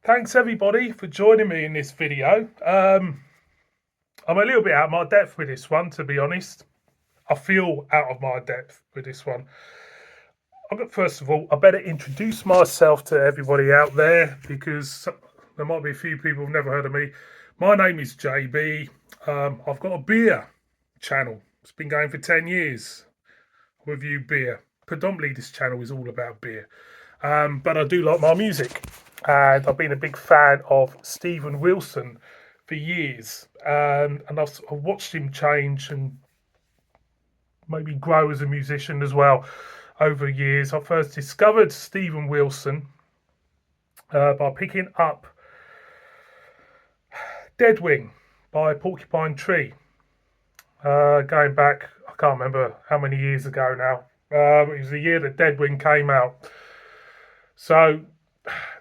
Thanks everybody for joining me in this video. I'm a little bit out of my depth with this one, to be honest. I feel out of my depth with this one. First of all, I better introduce myself to everybody out there because there might be a few people who've never heard of me. My name is JB. I've got a beer channel. It's been going for 10 years. I review beer. Predominantly, this channel is all about beer. But I do like my music, and I've been a big fan of Steven Wilson for years, and I've watched him change and maybe grow as a musician as well over years. I first discovered Steven Wilson by picking up Deadwing by Porcupine Tree, going back, I can't remember how many years ago now. It was the year that Deadwing came out. So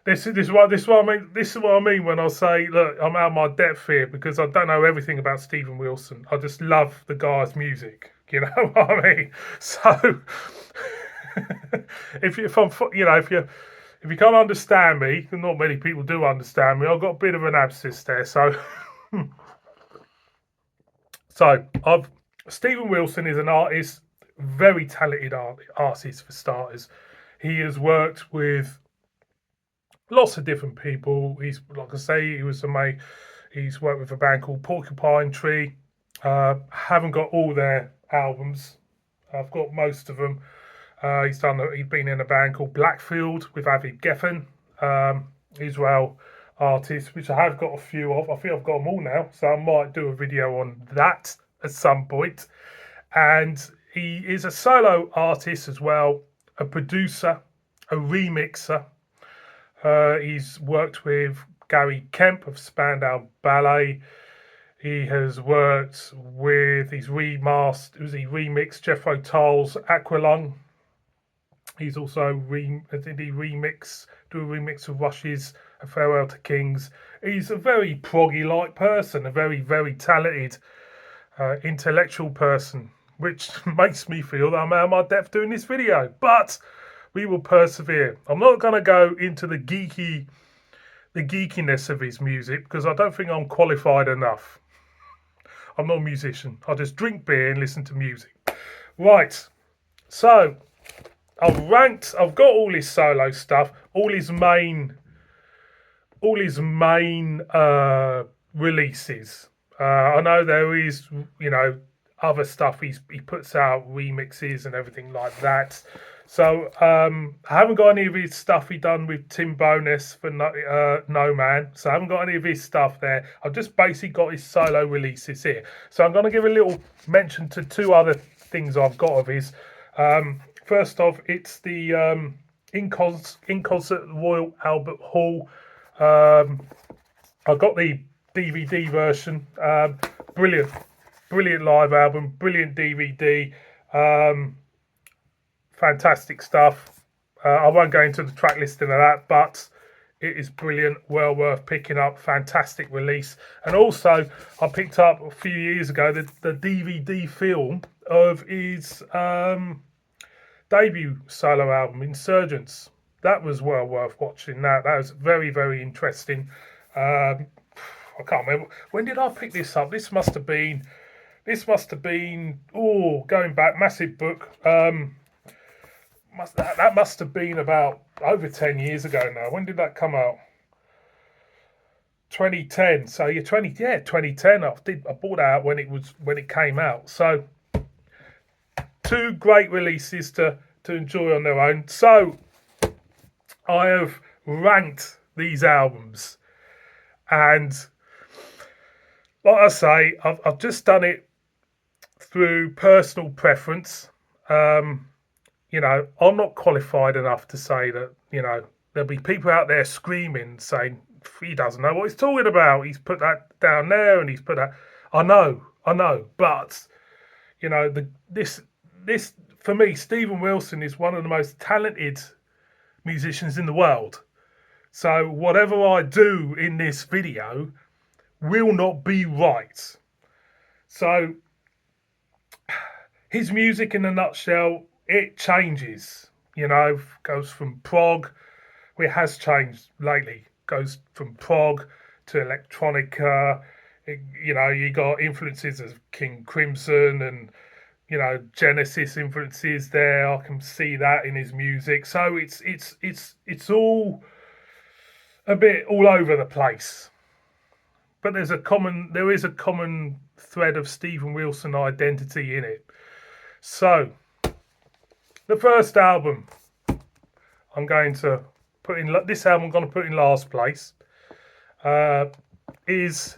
this is what I mean. This is what I mean when I say, look, I'm out of my depth here because I don't know everything about Steven Wilson. I just love the guy's music. You know what I mean? So if you can't understand me, and not many people do understand me, I've got a bit of an abscess there. So I've Steven Wilson is an artist, very talented artist for starters. He has worked with lots of different people. He's, like I say, he's worked with a band called Porcupine Tree. Haven't got all their albums. I've got most of them. He's been in a band called Blackfield with Avid Geffen, Israel artist, which I have got a few of. I think I've got them all now, so I might do a video on that at some point. And he is a solo artist as well, a producer, a remixer. He's worked with Gary Kemp of Spandau Ballet. He has remixed Jethro Tull's Aqualung. He's also do a remix of Rush's A Farewell to Kings. He's a very proggy-like person, a very, very talented, intellectual person, which makes me feel that I'm out of my depth doing this video. But we will persevere. I'm not going to go into the geekiness of his music because I don't think I'm qualified enough. I'm not a musician. I just drink beer and listen to music. Right. So I've got all his solo stuff, all his main releases. I know there is, other stuff he puts out, remixes and everything like that. So I haven't got any of his stuff he done with Tim Bowness for No Man. So I haven't got any of his stuff there. I've just basically got his solo releases here. So I'm going to give a little mention to two other things I've got of his. First off, it's the In Concert at the Royal Albert Hall. I got the DVD version. Brilliant live album, brilliant DVD. Fantastic stuff. I won't go into the track listing of that, but it is brilliant, well worth picking up. Fantastic release. And also, I picked up a few years ago the DVD film of his debut solo album, Insurgents. That was well worth watching. That was very, very interesting. I can't remember, when did I pick this up? This must have been going back, massive book. That must have been about over 10 years ago now. When did that come out? 2010. So you're 2010. I bought it out when it came out. So two great releases to enjoy on their own. So I have ranked these albums, and like I say, I've just done it through personal preference. I'm not qualified enough to say that, there'll be people out there screaming, saying, he doesn't know what he's talking about. He's put that down there and he's put that. I know. But, this for me, Steven Wilson is one of the most talented musicians in the world. So whatever I do in this video will not be right. So his music in a nutshell, it changes, goes from prog, it has changed lately, goes from prog to electronica. You got influences of King Crimson and Genesis influences there. I can see that in his music. So it's all a bit all over the place. But there is a common thread of Steven Wilson identity in it. So the first album I'm going to put in this album I'm going to put in last place is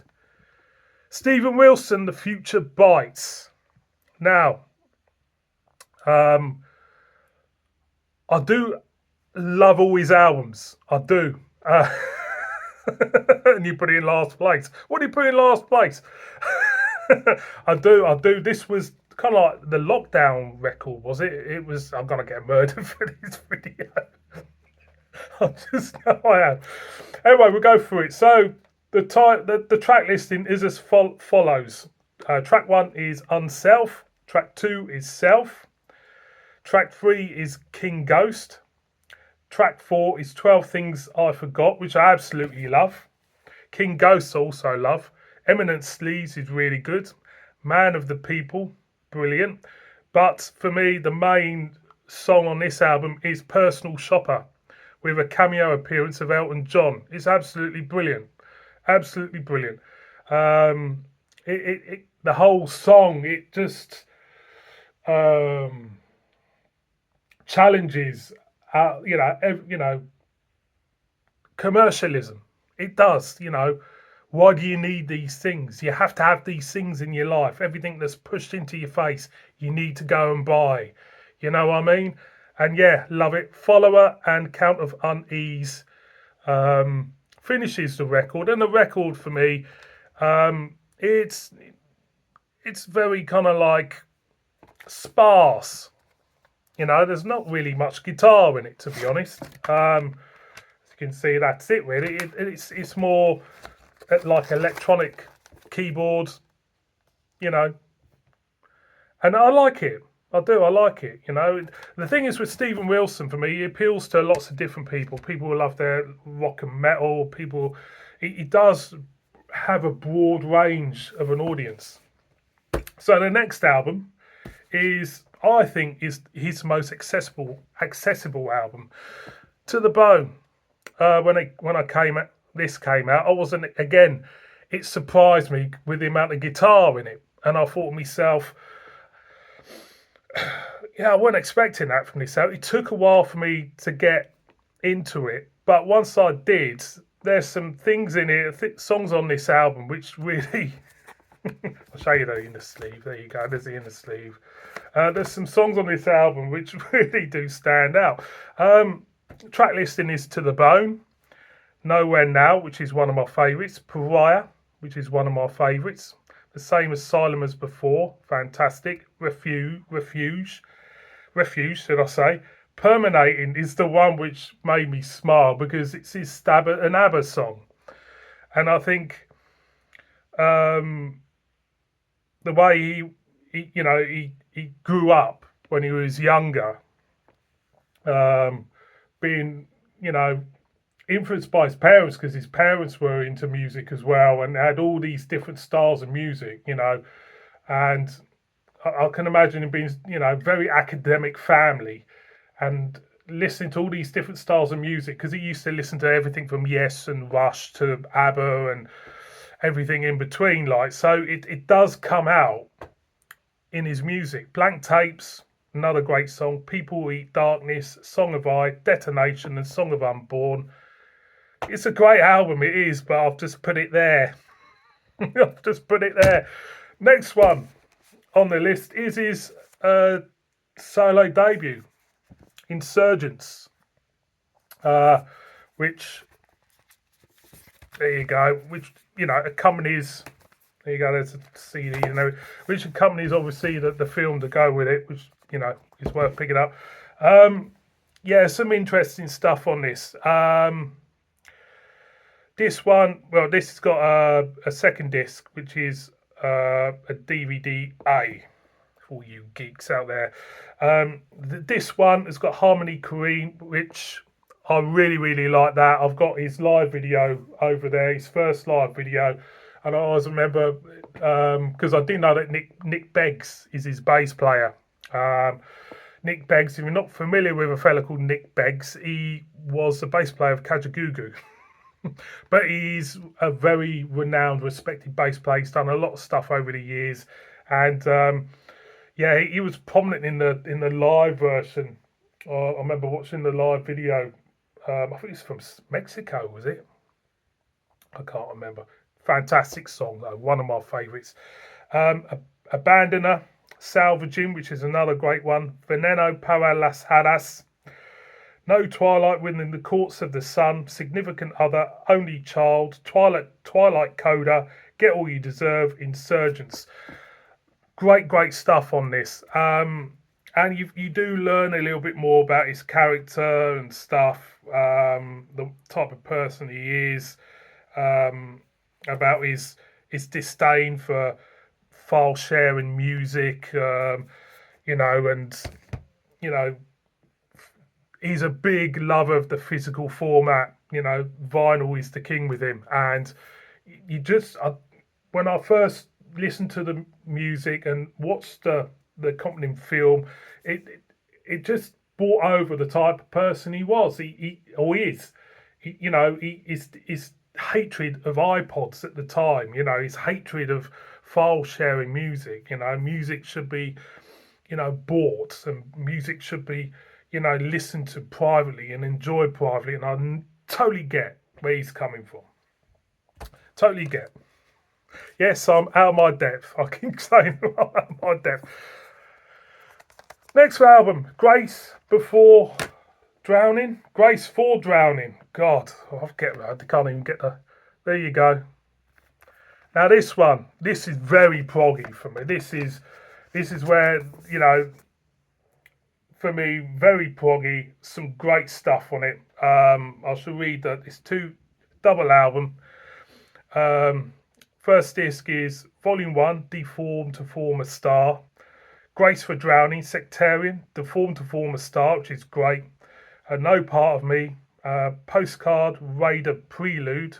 Steven Wilson, The Future Bites. Now, I do love all his albums. I do. And you put it in last place. What do you put in last place? I do. This was kind of like the Lockdown record, was it? It was. I'm gonna get murdered for this video. I am. Anyway, we'll go through it. So the track listing is as follows. Track 1 is Unself. Track 2 is Self. Track 3 is King Ghost. Track 4 is 12 Things I Forgot, which I absolutely love. King Ghost also love. Eminent Sleaze is really good. Man of the People, brilliant. But for me, the main song on this album is Personal Shopper, with a cameo appearance of Elton John. It's absolutely brilliant. Absolutely brilliant. The whole song, it just challenges commercialism. It does. Why do you need these things? You have to have these things in your life. Everything that's pushed into your face, you need to go and buy. You know what I mean? And yeah, love it. Follower and Count of Unease finishes the record. And the record for me, it's very kind of like sparse. There's not really much guitar in it, to be honest. As you can see, that's it really. It's more like electronic keyboard, and I like it. I do. I like it. The thing is with Steven Wilson, for me, he appeals to lots of different people. People who love their rock and metal. He does have a broad range of an audience. So the next album I think is his most accessible album, To the Bone. When this came out, I wasn't, again, it surprised me with the amount of guitar in it, and I thought to myself, yeah, I wasn't expecting that from this album. It took a while for me to get into it, but once I did, there's some things in it, songs on this album which really. I'll show you the inner sleeve. There you go. There's the inner sleeve. There's some songs on this album which really do stand out. Track listing is To the Bone, Nowhere Now, which is one of my favourites, Pariah, which is one of my favourites, the same Asylum as Before, fantastic, Refuge, should I say. Permeating is the one which made me smile because it's an ABBA song. And I think the way he grew up when he was younger, being influenced by his parents, because his parents were into music as well and had all these different styles of music, and I can imagine him being very academic family and listening to all these different styles of music, because he used to listen to everything from Yes and Rush to ABBA and everything in between, so it does come out in his music. Blank Tapes, another great song. People Eat Darkness, Song of I, Detonation, and Song of Unborn. It's a great album, it is, but I've just put it there. Next one on the list is his solo debut, Insurgence, which, there you go, which accompanies, there you go, there's a CD, which accompanies obviously the film to go with it, which is worth picking up. Some interesting stuff on this. This one, well, this has got a second disc, which is a DVD-A for you geeks out there. This one has got Harmony Korine, which I really, really like that. I've got his live video over there, his first live video, and I always remember because I didn't know that Nick Beggs is his bass player. Nick Beggs, if you're not familiar with a fella called Nick Beggs, he was the bass player of Kajagoogoo. But he's a very renowned, respected bass player. He's done a lot of stuff over the years, and yeah, he was prominent in the live version. I remember watching the live video. I think it's from Mexico, was it? I can't remember. Fantastic song though, one of my favourites. Abandoner, Salvaging, which is another great one. Veneno para las Hadas. No Twilight Within the Courts of the Sun, Significant Other, Only Child, Twilight Coda, Get All You Deserve, Insurgents. Great stuff on this. And you do learn a little bit more about his character and stuff, the type of person he is, about his disdain for file sharing music, and he's a big lover of the physical format. Vinyl is the king with him. And when I first listened to the music and watched the accompanying film, it just brought over the type of person he was. He is. His hatred of iPods at the time. His hatred of file sharing music. Music should be, bought, and music should be, listened to privately and enjoyed privately. And I totally get where he's coming from. Totally get. Yes, I'm out of my depth. I keep saying I'm out of my depth. Next album, Grace Before Drowning. Grace for Drowning. God, I can't even get the... There you go. Now this is very proggy for me. This is where, for me, very proggy, some great stuff on it. I shall read that it's double album. First disc is Volume 1, Deformed to Form a Star. Grace for Drowning, Sectarian, Deformed to Form a Star, which is great. No Part of Me, Postcard, Raider Prelude,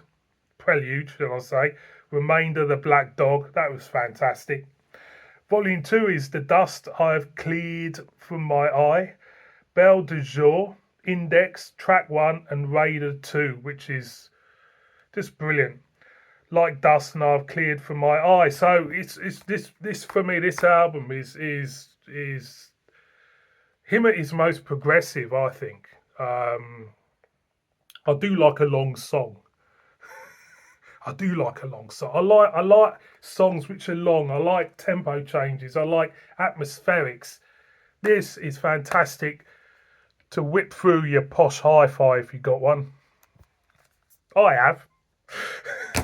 shall I say. Remainder, The Black Dog, that was fantastic. Volume 2 is The Dust I Have Cleared From My Eye, Belle de Jour, Index, Track 1 and Raider 2, which is just brilliant. Like Dust and I've Cleared From My Eye. So it's this for me, this album is him at his most progressive, I think. I do like a long song. I like songs which are long. I like tempo changes. I like atmospherics. This is fantastic to whip through your posh hi-fi if you got one. I have.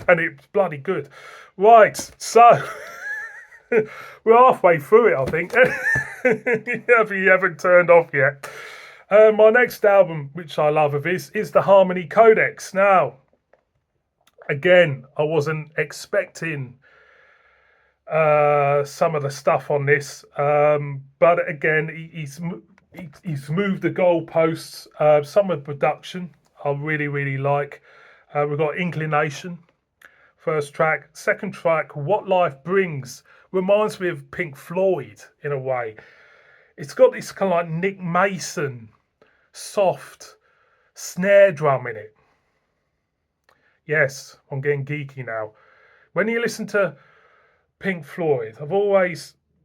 And it's bloody good. Right, so we're halfway through it, I think. If you haven't turned off yet. My next album, which I love of his, is the Harmony Codex. Now, again, I wasn't expecting some of the stuff on this, but again, he's moved the goalposts. Some of the production I really like. We've got Inclination, first track. Second track, What Life Brings, reminds me of Pink Floyd in a way. It's got this kind of like Nick Mason soft snare drum in it. Yes, I'm getting geeky now. When you listen to Pink Floyd,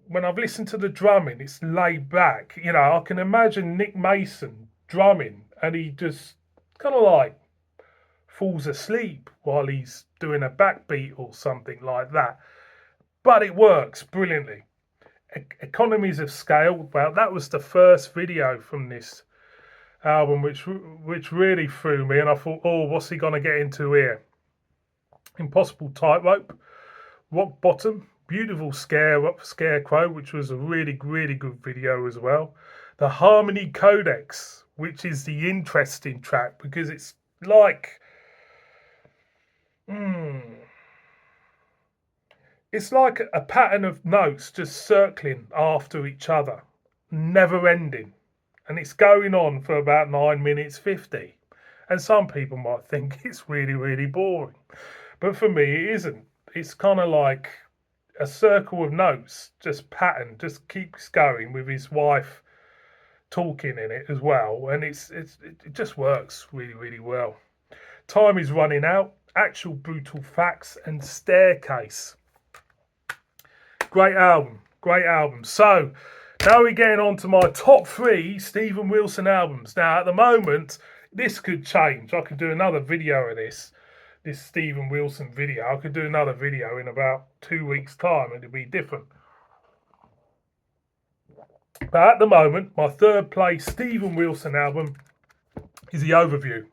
when I've listened to the drumming, it's laid back. I can imagine Nick Mason drumming and he just kind of like falls asleep while he's doing a backbeat or something like that. But it works brilliantly. Economies of Scale, well, that was the first video from this album which really threw me, and I thought, oh, what's he gonna get into here? Impossible Tightrope, Rock Bottom, Beautiful Scarecrow, which was a really good video as well. The Harmony Codex, which is the interesting track because it's like it's like a pattern of notes just circling after each other, never ending. And it's going on for about 9 minutes 50. And some people might think it's really, really boring. But for me, it isn't. It's kind of like a circle of notes, just pattern, just keeps going with his wife talking in it as well. And it just works really, really well. Time is running out. Actual Brutal Facts and Staircase. Great album. Great album. So now we're getting on to my top 3 Steven Wilson albums. Now, at the moment, this could change. I could do another video of this Steven Wilson video. I could do another video in about 2 weeks' time and it'd be different. But at the moment, my third place Steven Wilson album is The Overview.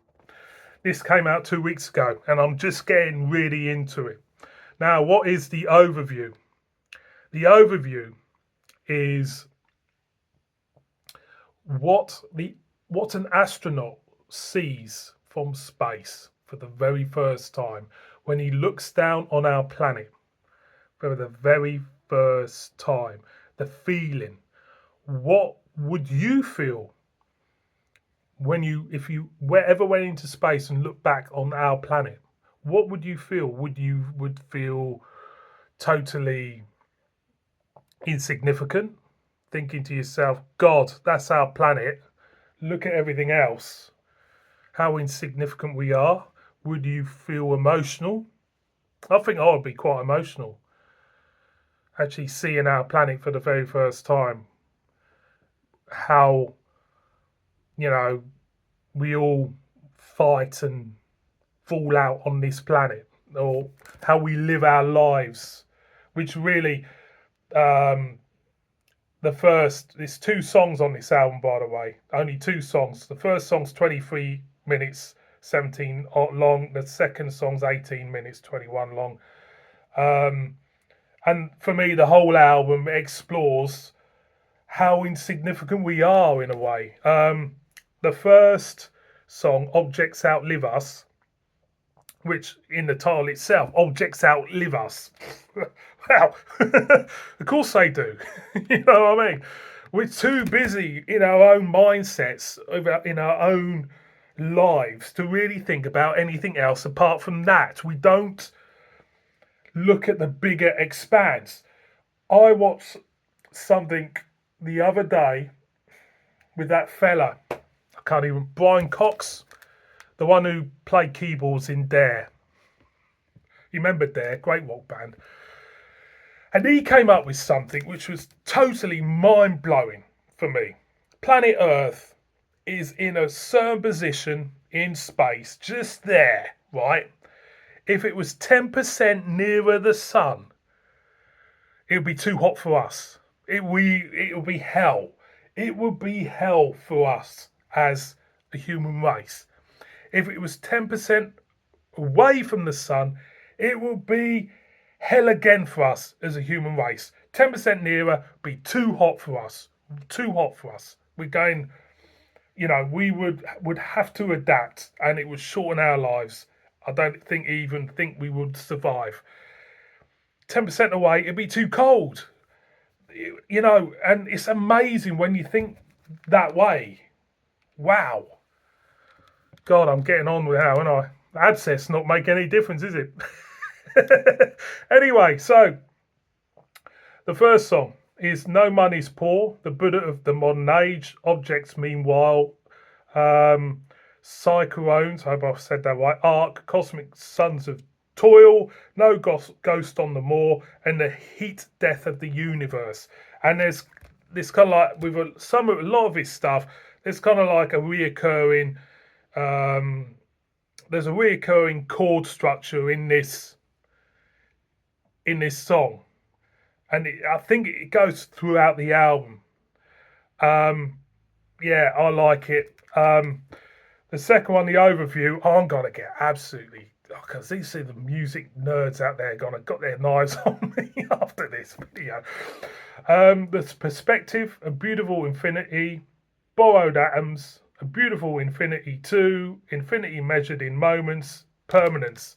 This came out 2 weeks ago and I'm just getting really into it. Now, what is The Overview? The Overview is what an astronaut sees from space for the very first time when he looks down on our planet for the very first time. The feeling. What would you feel if you ever went into space and looked back on our planet? What would you feel? Would feel totally insignificant, thinking to yourself, God, that's our planet. Look at everything else. How insignificant we are. Would you feel emotional? I think I would be quite emotional. Actually seeing our planet for the very first time. How, we all fight and fall out on this planet, or how we live our lives, which really, there's 2 songs on this album, by the way, only 2 songs. The first song's 23 minutes 17 long, the second song's 18 minutes 21 long, and for me the whole album explores how insignificant we are in a way. The first song, Objects Outlive Us, which in the title itself, Objects Outlive Us. Wow, of course they do. You know what I mean? We're too busy in our own mindsets, in our own lives, to really think about anything else apart from that. We don't look at the bigger expanse. I watched something the other day with that fella, Brian Cox, the one who played keyboards in Dare. You remember Dare? Great rock band. And he came up with something which was totally mind-blowing for me. Planet Earth is in a certain position in space, just there, right? If it was 10% nearer the sun, it would be too hot for us. It would be hell. It would be hell for us as a human race. If it was 10% away from the sun, it would be hell again for us as a human race. 10% nearer be too hot for us. Too hot for us. We're going, we would have to adapt, and it would shorten our lives. I don't think we would survive. 10% away, it'd be too cold. And it's amazing when you think that way. Wow. God, I'm getting on with how, and AdSense not make any difference, is it? Anyway, so the first song is No Money's Poor, the Buddha of the Modern Age. Objects, meanwhile, Cyclones, I hope I've said that right, Ark, Cosmic Sons of Toil, No Ghost on the Moor, and The Heat Death of the Universe. And there's this kind of like, with a lot of his stuff, there's kind of like a reoccurring, there's a reoccurring chord structure in this song, and I think it goes throughout the album. Yeah, I like it. The second one, The Overview, I'm gonna get absolutely, because these are the music nerds out there got their knives on me after this video. The Perspective, A Beautiful Infinity, Borrowed Atoms, A Beautiful Infinity 2, Infinity Measured in Moments, Permanence.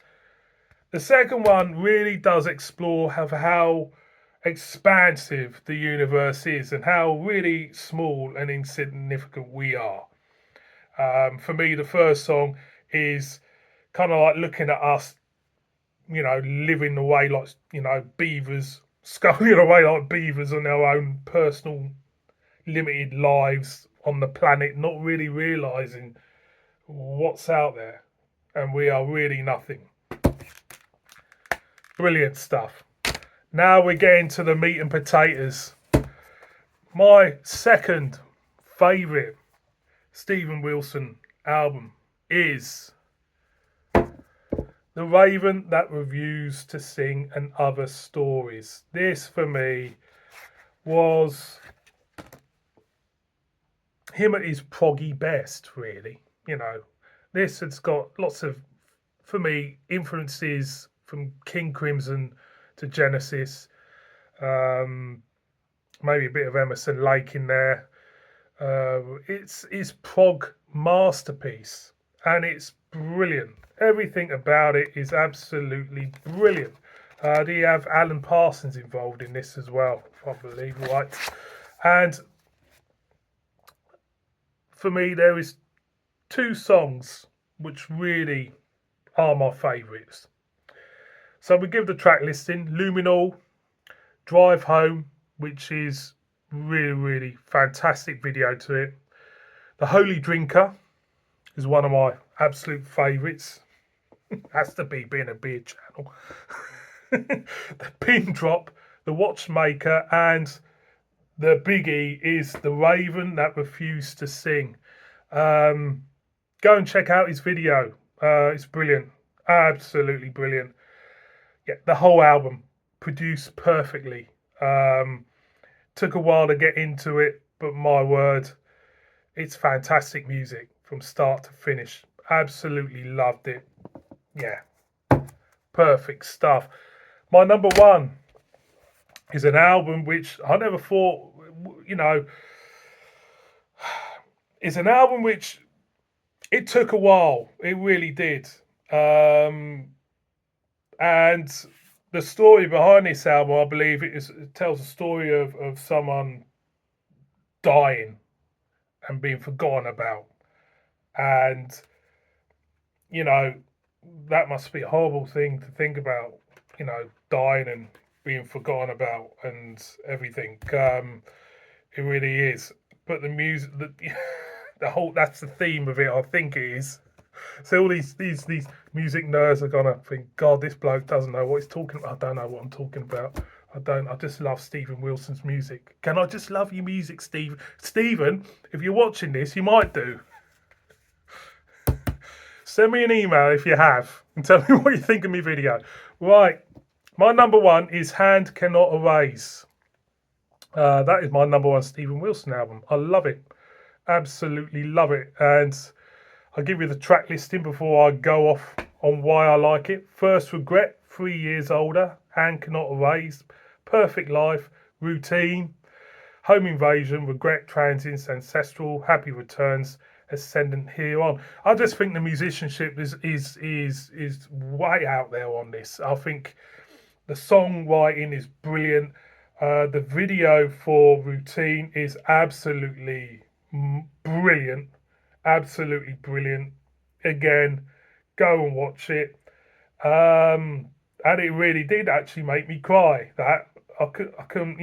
The second one really does explore how expansive the universe is and how really small and insignificant we are. For me, the first song is kind of like looking at us, living away like, beavers, sculling away like beavers on their own personal limited lives on the planet, not really realizing what's out there. And we are really nothing. Brilliant stuff. Now we're getting to the meat and potatoes. My second favourite Steven Wilson album is The Raven That Refused to Sing and Other Stories. This for me was him at his proggy best, really. This has got lots of, for me, influences from King Crimson to Genesis. Maybe a bit of Emerson Lake in there. It's his prog masterpiece, and it's brilliant. Everything about it is absolutely brilliant. Do you have Alan Parsons involved in this as well? I believe, right? And for me, there is two songs which really are my favourites. So we give the track listing: Luminol, Drive Home, which is really, really fantastic video to it. The Holy Drinker is one of my absolute favourites. Has to be, being a beer channel. The Pin Drop, The Watchmaker, and the biggie is The Raven That Refused to Sing. Go and check out his video. It's brilliant. Absolutely brilliant. Yeah, the whole album produced perfectly. Took a while to get into it, but my word, it's fantastic music from start to finish. Absolutely loved it. Yeah, perfect stuff. My number one is an album which I never thought, it's an album which it took a while. It really did. And the story behind this album, I believe, it tells a story of someone dying and being forgotten about. And, that must be a horrible thing to think about, dying and being forgotten about and everything. It really is. But the music, the whole, that's the theme of it, I think it is. So all these music nerds are gonna think, God, this bloke doesn't know what he's talking about. I don't know what I'm talking about. I just love Steven Wilson's music. Can I just love your music, Steve? Steven, if you're watching this, you might do. Send me an email if you have and tell me what you think of my video. Right, my number one is Hand Cannot Erase. That is my number one Steven Wilson album. I love it. Absolutely love it. And I'll give you the track listing before I go off on why I like it. First Regret, 3 years older. Hand Cannot Erase, Perfect Life, Routine, Home Invasion, Regret, Transience, Ancestral, Happy Returns, Ascendant, Here On. I just think the musicianship is way out there on this. I think the songwriting is brilliant. The video for Routine is absolutely brilliant. Absolutely brilliant. Again, go and watch it. And it really did actually make me cry. That I couldn't,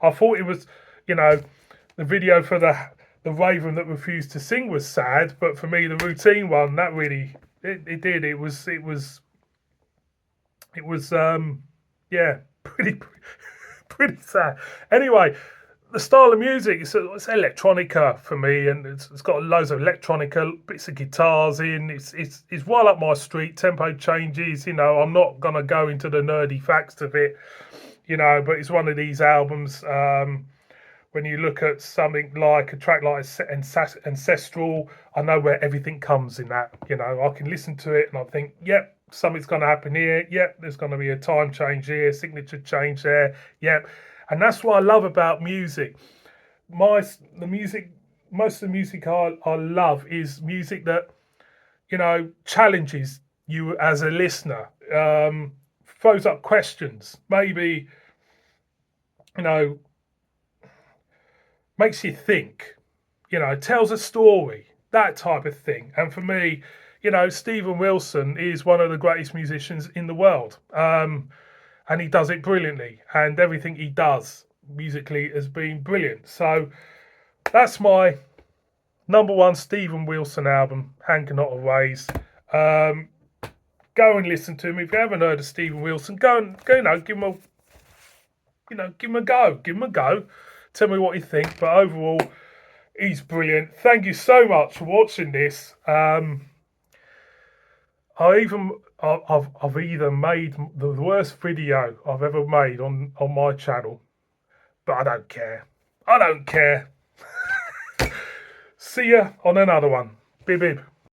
I thought it was, the video for the Raven That Refused to Sing was sad, but for me the Routine one, that really it did. It was yeah, pretty sad. Anyway, the style of music, it's electronica for me, and it's got loads of electronica, bits of guitars in. It's well up my street. Tempo changes, I'm not gonna go into the nerdy facts of it, but it's one of these albums. When you look at something like a track like Ancestral, I know where everything comes in that. I can listen to it and I think, yep, something's going to happen here. Yep, there's going to be a time change here, signature change there. Yep. And that's what I love about music. Most of the music I love is music that, challenges you as a listener, throws up questions, maybe, makes you think, tells a story. that type of thing. And for me, you know, Stephen Wilson is one of the greatest musicians in the world. And he does it brilliantly. And everything he does musically has been brilliant. So that's my number one Stephen Wilson album, Hand Cannot Erase. Go and listen to him. If you haven't heard of Stephen Wilson, go, give him a go. Tell me what you think. But overall, he's brilliant. Thank you so much for watching this. I've either made the worst video I've ever made on my channel, but I don't care. I don't care. See ya on another one. Bib bib.